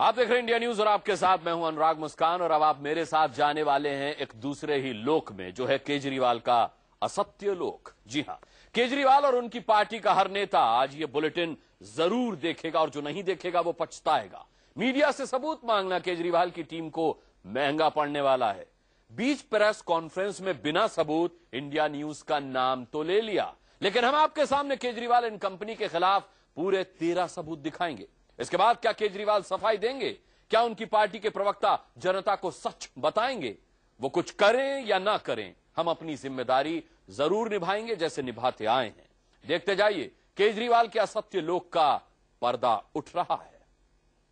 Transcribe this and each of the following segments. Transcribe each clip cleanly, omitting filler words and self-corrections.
आप देख रहे हैं इंडिया न्यूज और आपके साथ मैं हूं अनुराग मुस्कान। और अब आप मेरे साथ जाने वाले हैं एक दूसरे ही लोक में, जो है केजरीवाल का असत्य लोक। जी हां, केजरीवाल और उनकी पार्टी का हर नेता आज ये बुलेटिन जरूर देखेगा और जो नहीं देखेगा वो पछताएगा। मीडिया से सबूत मांगना केजरीवाल की टीम को महंगा पड़ने वाला है। बीच प्रेस कॉन्फ्रेंस में बिना सबूत इंडिया न्यूज का नाम तो ले लिया, लेकिन हम आपके सामने केजरीवाल एंड कंपनी के खिलाफ पूरे 13 सबूत दिखाएंगे। इसके बाद क्या केजरीवाल सफाई देंगे? क्या उनकी पार्टी के प्रवक्ता जनता को सच बताएंगे? वो कुछ करें या ना करें, हम अपनी जिम्मेदारी जरूर निभाएंगे जैसे निभाते आए हैं। देखते जाइए, केजरीवाल के असत्य लोक का पर्दा उठ रहा है।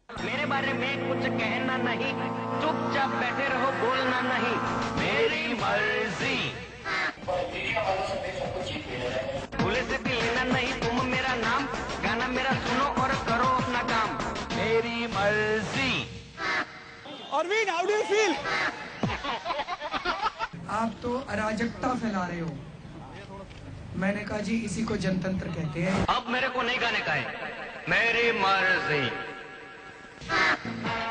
मेरे बारे में कुछ कहना नहीं, चुपचाप बैठे रहो, बोलना नहीं, मेरी मर्जी। भूले से भी लेना नहीं तुम मेरा नाम, गाना मेरा सुनो और करो अपना काम, मेरी मर्जी। Arvind, how do you feel? आप तो अराजकता फैला रहे हो। मैंने कहा जी इसी को जनतंत्र कहते हैं। अब मेरे को नहीं गाने का है, मेरी मर्जी।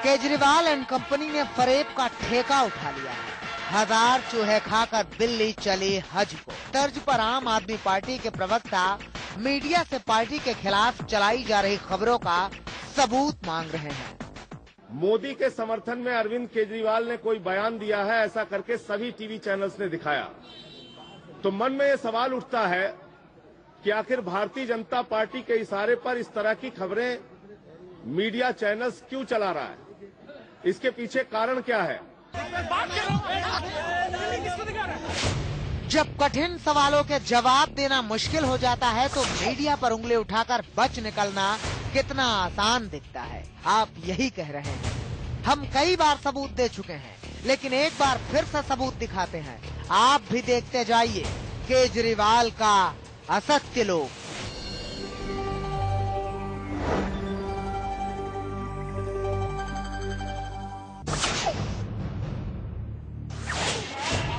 केजरीवाल एंड कंपनी ने फरेब का ठेका उठा लिया है। 1000 चूहे खाकर दिल्ली चली हज को तर्ज पर आम आदमी पार्टी के प्रवक्ता मीडिया से पार्टी के खिलाफ चलाई जा रही खबरों का सबूत मांग रहे हैं। मोदी के समर्थन में अरविंद केजरीवाल ने कोई बयान दिया है, ऐसा करके सभी टीवी चैनल्स ने दिखाया। तो मन में ये सवाल उठता है कि आखिर भारतीय जनता पार्टी के इशारे पर इस तरह की खबरें मीडिया चैनल्स क्यों चला रहा है? इसके पीछे कारण क्या है? जब कठिन सवालों के जवाब देना मुश्किल हो जाता है तो मीडिया पर उंगली उठाकर बच निकलना कितना आसान दिखता है। आप यही कह रहे हैं। हम कई बार सबूत दे चुके हैं, लेकिन एक बार फिर से सबूत दिखाते हैं। आप भी देखते जाइए केजरीवाल का असत्य लोक।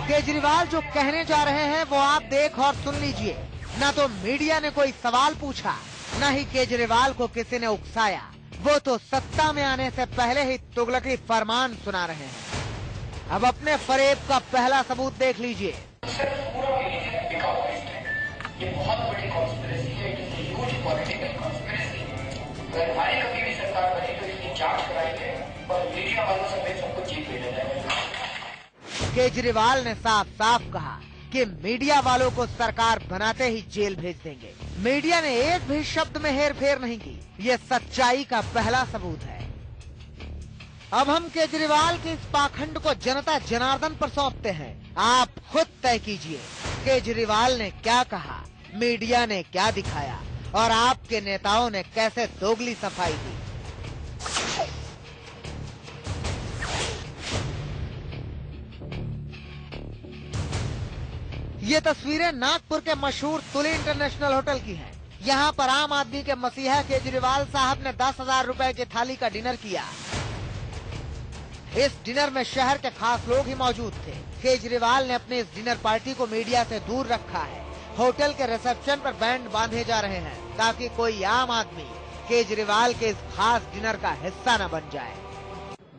केजरीवाल जो कहने जा रहे हैं वो आप देख और सुन लीजिए। न तो मीडिया ने कोई सवाल पूछा, न ही केजरीवाल को किसी ने उकसाया। वो तो सत्ता में आने से पहले ही तुगलकी फरमान सुना रहे हैं। अब अपने फरेब का पहला सबूत देख लीजिए। ये बहुत बड़ी कॉन्स्पिरेसी है, ह्यूज पॉलिटिकल कॉन्स्पिरेसी। अगर हमारी कभी भी सरकार बनी तो इसकी जांच कराएंगे और मीडिया वालों समेत सबको जेल भेजा जाएगा। केजरीवाल ने साफ साफ कहा कि मीडिया वालों को सरकार बनाते ही जेल भेज देंगे। मीडिया ने एक भी शब्द में हेर फेर नहीं की। ये सच्चाई का पहला सबूत है। अब हम केजरीवाल के इस पाखंड को जनता जनार्दन पर सौंपते हैं। आप खुद तय कीजिए, केजरीवाल ने क्या कहा, मीडिया ने क्या दिखाया और आपके नेताओं ने कैसे दोगली सफाई दी। ये तस्वीरें नागपुर के मशहूर तुली इंटरनेशनल होटल की हैं। यहाँ पर आम आदमी के मसीहा केजरीवाल साहब ने 10,000 रुपए की थाली का डिनर किया। इस डिनर में शहर के खास लोग ही मौजूद थे। केजरीवाल ने अपनी इस डिनर पार्टी को मीडिया से दूर रखा है। होटल के रिसेप्शन पर बैंड बांधे जा रहे हैं ताकि कोई आम आदमी केजरीवाल के इस खास डिनर का हिस्सा न बन जाए।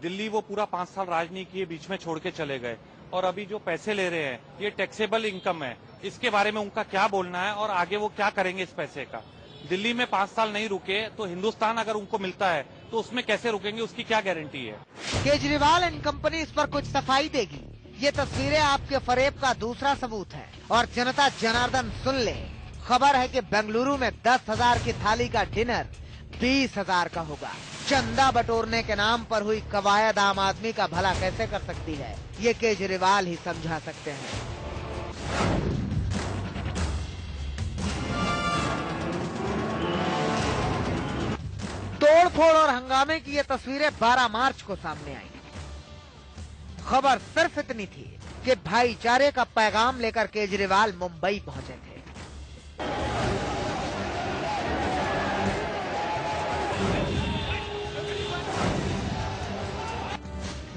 दिल्ली वो पूरा 5 साल राज नहीं किए, बीच में छोड़ के चले गए और अभी जो पैसे ले रहे हैं ये टैक्सेबल इनकम है। इसके बारे में उनका क्या बोलना है और आगे वो क्या करेंगे इस पैसे का? दिल्ली में 5 साल नहीं रुके तो हिंदुस्तान अगर उनको मिलता है तो उसमें कैसे रुकेंगे, उसकी क्या गारंटी है? केजरीवाल एंड कंपनी इस पर कुछ सफाई देगी। ये तस्वीरें आपके फरेब का दूसरा सबूत है। और जनता जनार्दन सुन ले, खबर है कि बेंगलुरु में 10,000 की थाली का डिनर 20,000 का होगा। चंदा बटोरने के नाम पर हुई कवायद आम आदमी का भला कैसे कर सकती है, ये केजरीवाल ही समझा सकते हैं। तोड़फोड़ और हंगामे की ये तस्वीरें 12 मार्च को सामने आई। खबर सिर्फ इतनी थी कि भाईचारे का पैगाम लेकर केजरीवाल मुंबई पहुंचे थे।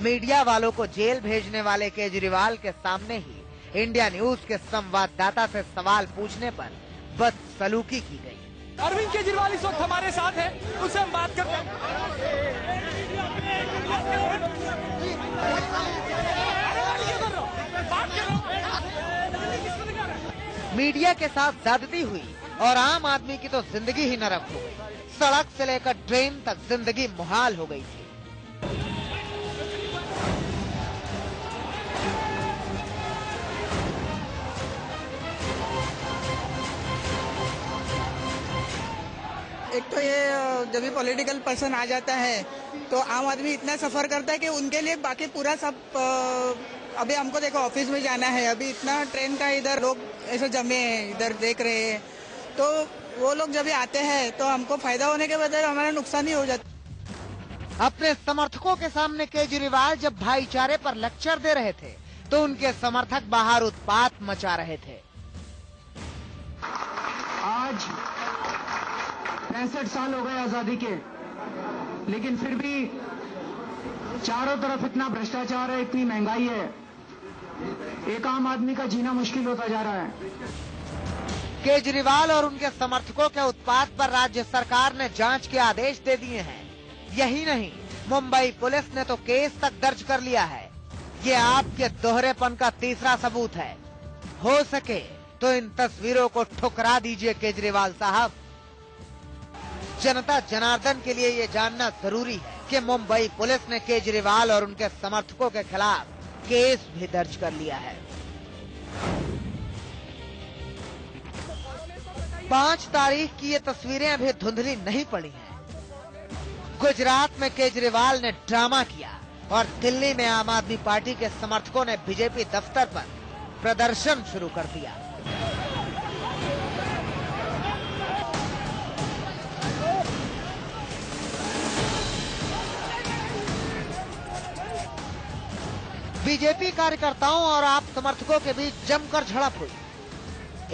मीडिया वालों को जेल भेजने वाले केजरीवाल के सामने ही इंडिया न्यूज के संवाददाता से सवाल पूछने पर बदसलूकी की गई। अरविंद केजरीवाल इस वक्त हमारे साथ है, उससे हम बात करते हैं। मीडिया के साथ ज्यादती हुई और आम आदमी की तो जिंदगी ही नरक हो गई। सड़क से लेकर ट्रेन तक जिंदगी मुहाल हो गई थी। एक तो ये जब भी पॉलिटिकल पर्सन आ जाता है तो आम आदमी इतना सफर करता है कि उनके लिए बाकी पूरा सब अभी हमको देखो ऑफिस में जाना है, अभी इतना ट्रेन का इधर लोग ऐसे जमे हैं, इधर देख रहे हैं, तो वो लोग जब भी आते हैं तो हमको फायदा होने के बजाय हमारा नुकसान ही हो जाता। अपने समर्थकों के सामने केजरीवाल जब भाईचारे पर लेक्चर दे रहे थे तो उनके समर्थक बाहर उत्पात मचा रहे थे। आज 65 साल हो गए आजादी के, लेकिन फिर भी चारों तरफ इतना भ्रष्टाचार है, इतनी महंगाई है, एक आम आदमी का जीना मुश्किल होता जा रहा है। केजरीवाल और उनके समर्थकों के उत्पात पर राज्य सरकार ने जांच के आदेश दे दिए हैं। यही नहीं, मुंबई पुलिस ने तो केस तक दर्ज कर लिया है। ये आपके दोहरेपन का तीसरा सबूत है। हो सके तो इन तस्वीरों को ठुकरा दीजिए केजरीवाल साहब। जनता जनार्दन के लिए ये जानना जरूरी है कि मुंबई पुलिस ने केजरीवाल और उनके समर्थकों के खिलाफ केस भी दर्ज कर लिया है। 5 तारीख की ये तस्वीरें अभी धुंधली नहीं पड़ी हैं। गुजरात में केजरीवाल ने ड्रामा किया और दिल्ली में आम आदमी पार्टी के समर्थकों ने बीजेपी दफ्तर पर प्रदर्शन शुरू कर दिया। बीजेपी कार्यकर्ताओं और आप समर्थकों के बीच जमकर झड़प हुई।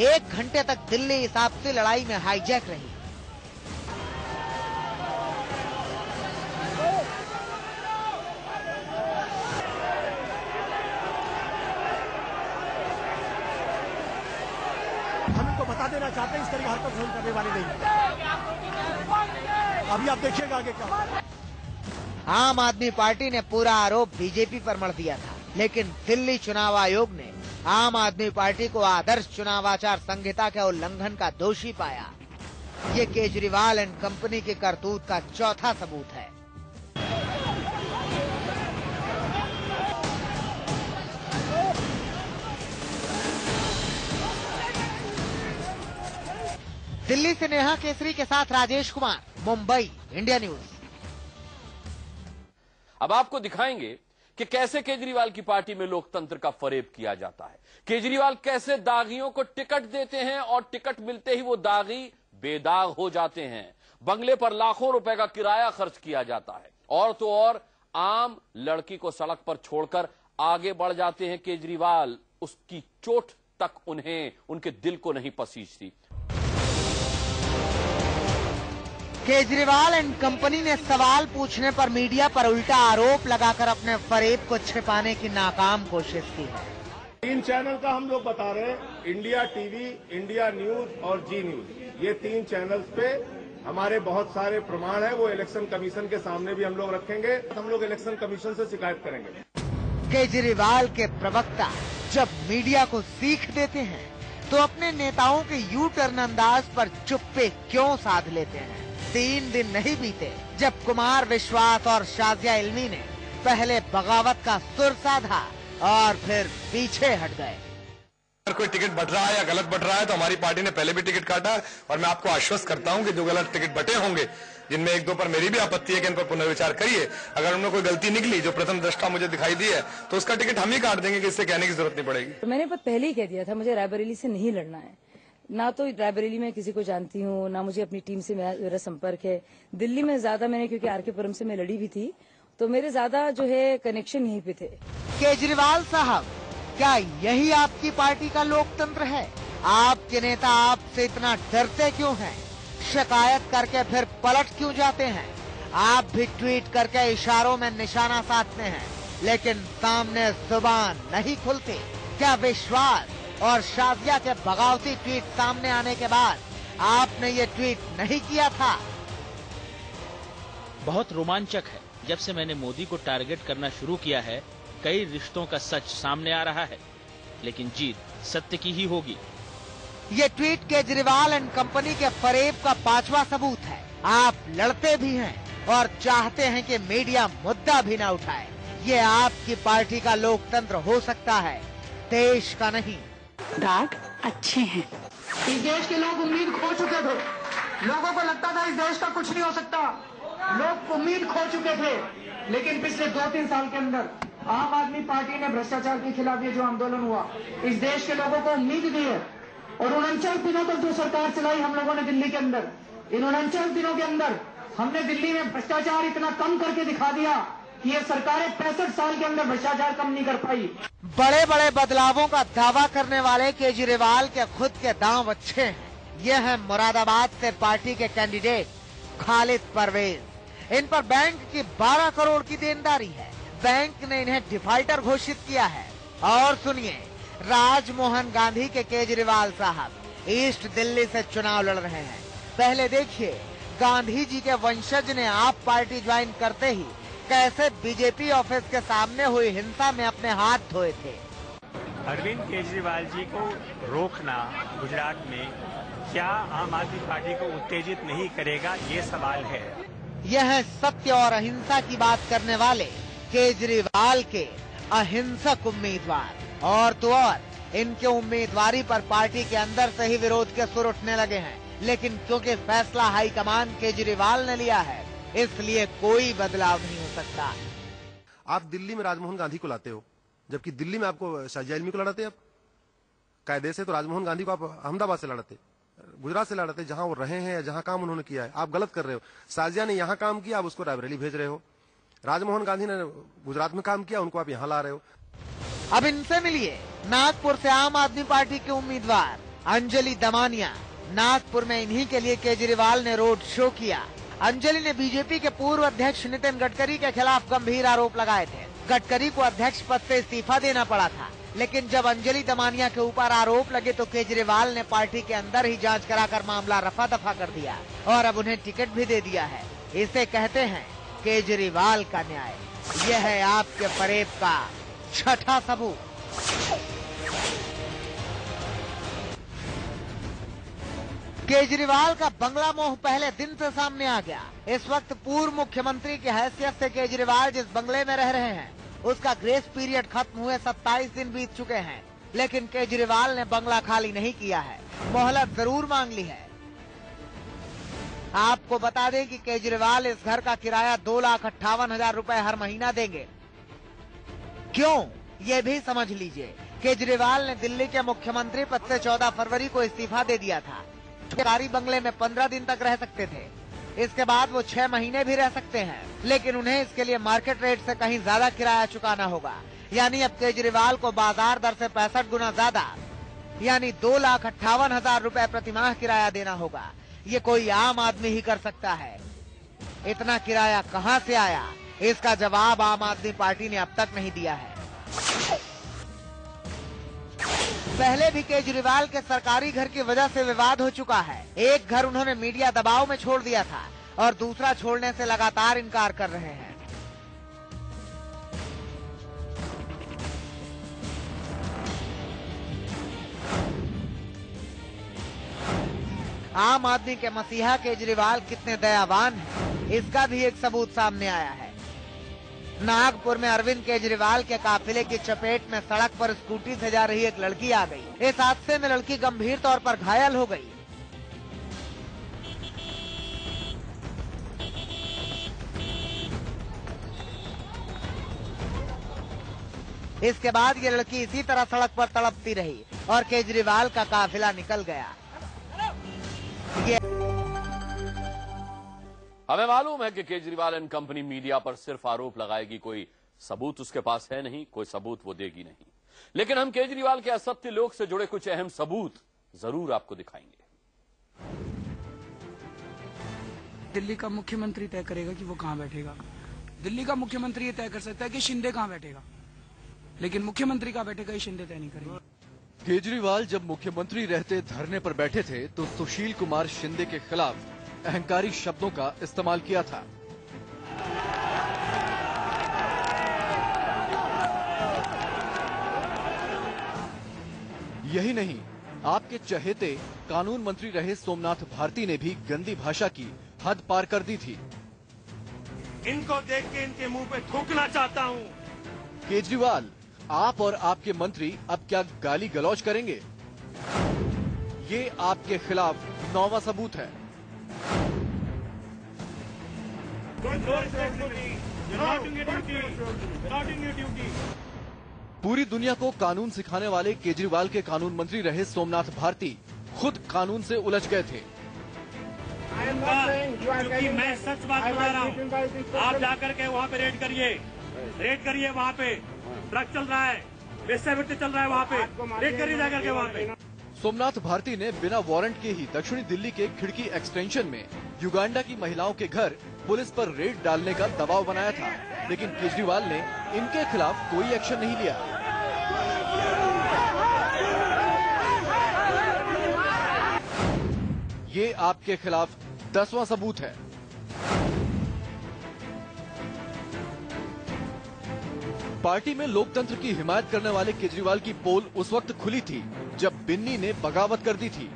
1 घंटे तक दिल्ली इस आपसी लड़ाई में हाईजैक रही। हम इनको बता देना चाहते हैं, इस तरह की हरकत हम करने वाले नहीं। अभी आप देखिएगा आगे क्या। आम आदमी पार्टी ने पूरा आरोप बीजेपी पर मढ़ दिया था, लेकिन दिल्ली चुनाव आयोग ने आम आदमी पार्टी को आदर्श चुनाव आचार संहिता के उल्लंघन का दोषी पाया। ये केजरीवाल एंड कंपनी की करतूत का चौथा सबूत है। दिल्ली से नेहा केसरी के साथ राजेश कुमार, मुंबई, इंडिया न्यूज। अब आपको दिखाएंगे कि कैसे केजरीवाल की पार्टी में लोकतंत्र का फरेब किया जाता है। केजरीवाल कैसे दागियों को टिकट देते हैं और टिकट मिलते ही वो दागी बेदाग हो जाते हैं। बंगले पर लाखों रुपए का किराया खर्च किया जाता है और तो और आम लड़की को सड़क पर छोड़कर आगे बढ़ जाते हैं केजरीवाल। उसकी चोट तक उन्हें उनके दिल को नहीं पसीजती। केजरीवाल एंड कंपनी ने सवाल पूछने पर मीडिया पर उल्टा आरोप लगाकर अपने फरेब को छिपाने की नाकाम कोशिश की है। 3 चैनल का हम लोग बता रहे हैं, इंडिया टीवी, इंडिया न्यूज और जी न्यूज। ये 3 चैनल्स पे हमारे बहुत सारे प्रमाण है, वो इलेक्शन कमीशन के सामने भी हम लोग रखेंगे। हम लोग इलेक्शन कमीशन से शिकायत करेंगे। केजरीवाल के प्रवक्ता जब मीडिया को सीख देते हैं तो अपने नेताओं के यू टर्न अंदाज पर चुप्पे क्यों साध लेते हैं। 3 दिन नहीं बीते जब कुमार विश्वास और शाजिया इल्मी ने पहले बगावत का सुर साधा और फिर पीछे हट गए। अगर कोई टिकट बट रहा है या गलत बट रहा है तो हमारी पार्टी ने पहले भी टिकट काटा और मैं आपको आश्वस्त करता हूं कि जो गलत टिकट बटे होंगे, जिनमें 1-2 पर मेरी भी आपत्ति है कि इन पर पुनर्विचार करिए। अगर उनमें कोई गलती निकली जो प्रथम दृष्टा मुझे दिखाई दी है तो उसका टिकट हम ही काट देंगे, कि इससे कहने की जरूरत नहीं पड़ेगी। तो मैंने पहले ही कह दिया था, मुझे रायबरेली से नहीं लड़ना है। ना तो रायबरेली में किसी को जानती हूँ, ना मुझे अपनी टीम से मेरा संपर्क है। दिल्ली में ज्यादा मैंने, क्योंकि आरके पुरम से मैं लड़ी भी थी, तो मेरे ज्यादा जो है कनेक्शन यहीं पे थे। केजरीवाल साहब, क्या यही आपकी पार्टी का लोकतंत्र है? आपके नेता आपसे इतना डरते क्यों हैं? शिकायत करके फिर पलट क्यों जाते हैं? आप भी ट्वीट करके इशारों में निशाना साधते हैं, लेकिन सामने जुबान नहीं खुलती। क्या विश्वास और शाजिया के बगावती ट्वीट सामने आने के बाद आपने ये ट्वीट नहीं किया था? बहुत रोमांचक है। जब से मैंने मोदी को टारगेट करना शुरू किया है, कई रिश्तों का सच सामने आ रहा है, लेकिन जीत सत्य की ही होगी। ये ट्वीट केजरीवाल एंड कंपनी के फरेब का 5वां सबूत है। आप लड़ते भी हैं और चाहते हैं कि मीडिया मुद्दा भी न उठाए। ये आपकी पार्टी का लोकतंत्र हो सकता है, देश का नहीं। राग अच्छे हैं। इस देश के लोग उम्मीद खो चुके थे। लोगों को लगता था इस देश का कुछ नहीं हो सकता। लोग उम्मीद खो चुके थे, लेकिन पिछले 2-3 साल के अंदर आम आदमी पार्टी ने भ्रष्टाचार के खिलाफ ये जो आंदोलन हुआ, इस देश के लोगों को उम्मीद दी है। और 49 दिनों तक जो सरकार चलाई हम लोगों ने दिल्ली के अंदर, इन 49 दिनों के अंदर हमने दिल्ली में भ्रष्टाचार इतना कम करके दिखा दिया कि ये सरकारें 65 साल के अंदर भ्रष्टाचार कम नहीं कर पाई। बड़े बड़े बदलावों का दावा करने वाले केजरीवाल के खुद के दांव अच्छे हैं। ये है मुरादाबाद से पार्टी के कैंडिडेट खालिद परवेज। इन पर बैंक की 12 करोड़ की देनदारी है। बैंक ने इन्हें डिफाल्टर घोषित किया है। और सुनिए, राजमोहन गांधी के केजरीवाल साहब ईस्ट दिल्ली से चुनाव लड़ रहे हैं। पहले देखिए, गांधी जी के वंशज ने आप पार्टी ज्वाइन करते ही कैसे बीजेपी ऑफिस के सामने हुई हिंसा में अपने हाथ धोए थे। अरविंद केजरीवाल जी को रोकना गुजरात में क्या आम आदमी पार्टी को उत्तेजित नहीं करेगा, ये सवाल है। यह है सत्य और अहिंसा की बात करने वाले केजरीवाल के अहिंसक उम्मीदवार। और तो और इनके उम्मीदवारी पर पार्टी के अंदर से ही विरोध के सुर उठने लगे हैं, लेकिन क्योंकि फैसला हाईकमान केजरीवाल ने लिया है, इसलिए कोई बदलाव नहीं हो सकता। आप दिल्ली में राजमोहन गांधी को लाते हो, जबकि दिल्ली में आपको शाजिया इल्मी को लड़ाते। आप कायदे से तो राजमोहन गांधी को आप अहमदाबाद से लड़ाते, गुजरात से लड़ाते, जहां वो रहे हैं या जहां काम उन्होंने किया है। आप गलत कर रहे हो। शाजिया ने यहाँ काम किया, आप उसको रायबरेली भेज रहे हो। राजमोहन गांधी ने गुजरात में काम किया, उनको आप यहाँ ला रहे हो। अब इनसे मिलिए। नागपुर से आम आदमी पार्टी के उम्मीदवार अंजलि दमानिया। नागपुर में इन्हीं के लिए केजरीवाल ने रोड शो किया। अंजलि ने बीजेपी के पूर्व अध्यक्ष नितिन गडकरी के खिलाफ गंभीर आरोप लगाए थे। गडकरी को अध्यक्ष पद से इस्तीफा देना पड़ा था, लेकिन जब अंजलि दमानिया के ऊपर आरोप लगे तो केजरीवाल ने पार्टी के अंदर ही जांच कराकर मामला रफा दफा कर दिया और अब उन्हें टिकट भी दे दिया है। इसे कहते हैं केजरीवाल का न्याय। यह है आपके फरेब का 6ठा सबूत। केजरीवाल का बंगला मोह पहले दिन से सामने आ गया। इस वक्त पूर्व मुख्यमंत्री की हैसियत से केजरीवाल जिस बंगले में रह रहे हैं, उसका ग्रेस पीरियड खत्म हुए 27 दिन बीत चुके हैं, लेकिन केजरीवाल ने बंगला खाली नहीं किया है, मोहलत जरूर मांग ली है। आपको बता दें कि केजरीवाल इस घर का किराया 2,58,000 रुपए हर महीना देंगे। क्यों, ये भी समझ लीजिए। केजरीवाल ने दिल्ली के मुख्यमंत्री पद से 14 फरवरी को इस्तीफा दे दिया था। सरकारी बंगले में 15 दिन तक रह सकते थे, इसके बाद वो 6 महीने भी रह सकते हैं, लेकिन उन्हें इसके लिए मार्केट रेट से कहीं ज्यादा किराया चुकाना होगा। यानी अब केजरीवाल को बाजार दर से 65 गुना ज्यादा, यानी 2,58,000 रुपए प्रतिमाह किराया देना होगा। ये कोई आम आदमी ही कर सकता है। इतना किराया कहां से आया, इसका जवाब आम आदमी पार्टी ने अब तक नहीं दिया है। पहले भी केजरीवाल के सरकारी घर की वजह से विवाद हो चुका है। एक घर उन्होंने मीडिया दबाव में छोड़ दिया था और दूसरा छोड़ने से लगातार इनकार कर रहे हैं। आम आदमी के मसीहा केजरीवाल कितने दयावान हैं, इसका भी एक सबूत सामने आया है। नागपुर में अरविंद केजरीवाल के काफिले की चपेट में सड़क पर स्कूटी से जा रही एक लड़की आ गई। इस हादसे में लड़की गंभीर तौर पर घायल हो गई। इसके बाद ये लड़की इसी तरह सड़क पर तड़पती रही और केजरीवाल का काफिला निकल गया। हमें मालूम है कि केजरीवाल एंड कंपनी मीडिया पर सिर्फ आरोप लगाएगी, कोई सबूत उसके पास है नहीं, कोई सबूत वो देगी नहीं। लेकिन हम केजरीवाल के असत्य लोक से जुड़े कुछ अहम सबूत जरूर आपको दिखाएंगे। दिल्ली का मुख्यमंत्री तय करेगा कि वो कहां बैठेगा। दिल्ली का मुख्यमंत्री ये तय कर सकता है कि शिंदे कहां बैठेगा, लेकिन मुख्यमंत्री कहां बैठेगा ये शिंदे तय नहीं करेगा। केजरीवाल जब मुख्यमंत्री रहते धरने पर बैठे थे तो सुशील कुमार शिंदे के खिलाफ अहंकारी शब्दों का इस्तेमाल किया था। यही नहीं, आपके चहेते कानून मंत्री रहे सोमनाथ भारती ने भी गंदी भाषा की हद पार कर दी थी। इनको देख के इनके मुंह पे थूकना चाहता हूँ। केजरीवाल, आप और आपके मंत्री अब क्या गाली गलौज करेंगे? ये आपके खिलाफ 9वां सबूत है। पूरी दुनिया को कानून सिखाने वाले केजरीवाल के कानून मंत्री रहे सोमनाथ भारती खुद कानून से उलझ गए थे। क्योंकि मैं सच बात बता रहा हूँ। आप जाकर के वहाँ पे रेड करिए वहाँ पे ट्रक चल रहा है, वेश्यावृत्ति चल रहा है वहाँ पे, रेड करिए जाकर के वहाँ पे। सोमनाथ भारती ने बिना वारंट के ही दक्षिणी दिल्ली के खिड़की एक्सटेंशन में युगांडा की महिलाओं के घर पुलिस पर रेड डालने का दबाव बनाया था, लेकिन केजरीवाल ने इनके खिलाफ कोई एक्शन नहीं लिया। ये आपके खिलाफ 10वां सबूत है। पार्टी में लोकतंत्र की हिमायत करने वाले केजरीवाल की पोल उस वक्त खुली थी जब बिन्नी ने बगावत कर दी थी।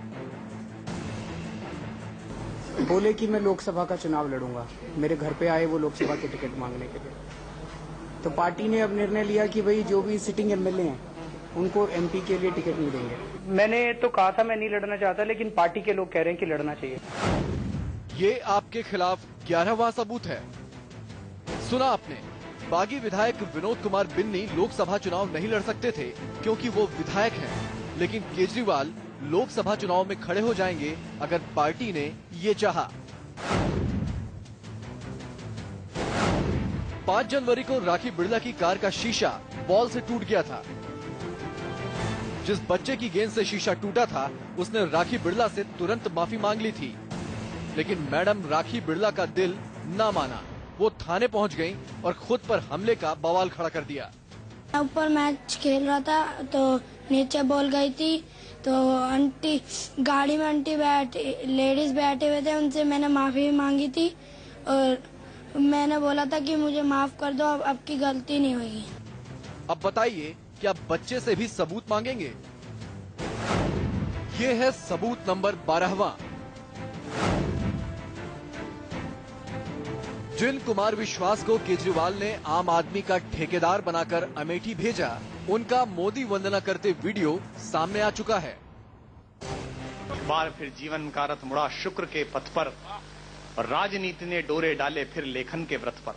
बोले कि मैं लोकसभा का चुनाव लड़ूंगा, मेरे घर पे आए वो लोकसभा के टिकट मांगने के लिए। तो पार्टी ने अब निर्णय लिया कि भाई जो भी सिटिंग एमएलए हैं उनको एमपी के लिए टिकट नहीं देंगे। मैंने तो कहा था मैं नहीं लड़ना चाहता, लेकिन पार्टी के लोग कह रहे हैं कि लड़ना चाहिए। ये आपके खिलाफ 11वां सबूत है। सुना आपने, बागी विधायक विनोद कुमार बिन्नी लोकसभा चुनाव नहीं लड़ सकते थे क्योंकि वो विधायक हैं, लेकिन केजरीवाल लोकसभा चुनाव में खड़े हो जाएंगे अगर पार्टी ने ये चाहा। 5 जनवरी को राखी बिड़ला की कार का शीशा बॉल से टूट गया था। जिस बच्चे की गेंद से शीशा टूटा था उसने राखी बिड़ला से तुरंत माफी मांग ली थी, लेकिन मैडम राखी बिड़ला का दिल ना माना। वो थाने पहुंच गईं और खुद पर हमले का बवाल खड़ा कर दिया। ऊपर मैच खेल रहा था तो नीचे बॉल गई थी, तो आंटी गाड़ी में लेडीज बैठे हुए थे, उनसे मैंने माफी मांगी थी और मैंने बोला था कि मुझे माफ कर दो, अब की गलती नहीं होगी। अब बताइए, क्या बच्चे से भी सबूत मांगेंगे? ये है सबूत नंबर 12वां। जिन कुमार विश्वास को केजरीवाल ने आम आदमी का ठेकेदार बनाकर अमेठी भेजा, उनका मोदी वंदना करते वीडियो सामने आ चुका है। एक बार फिर जीवन का रथ मुड़ा शुक्र के पथ पर और राजनीति ने डोरे डाले फिर लेखन के व्रत पर।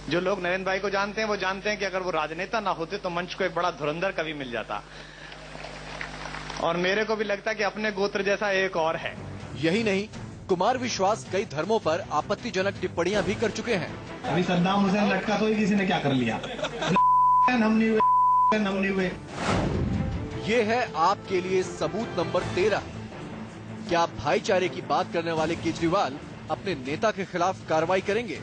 जो लोग नरेंद्र भाई को जानते हैं वो जानते हैं कि अगर वो राजनेता ना होते तो मंच को एक बड़ा धुरंधर कवि मिल जाता, और मेरे को भी लगता है कि अपने गोत्र जैसा एक और है। यही नहीं, कुमार विश्वास कई धर्मों पर आपत्तिजनक टिप्पणियां भी कर चुके हैं। अभी सद्दाम हुसैन लटका तो किसी ने क्या कर लिया? हम नहीं हुए। ये है आपके लिए सबूत नंबर 13। क्या भाईचारे की बात करने वाले केजरीवाल अपने नेता के खिलाफ कार्रवाई करेंगे?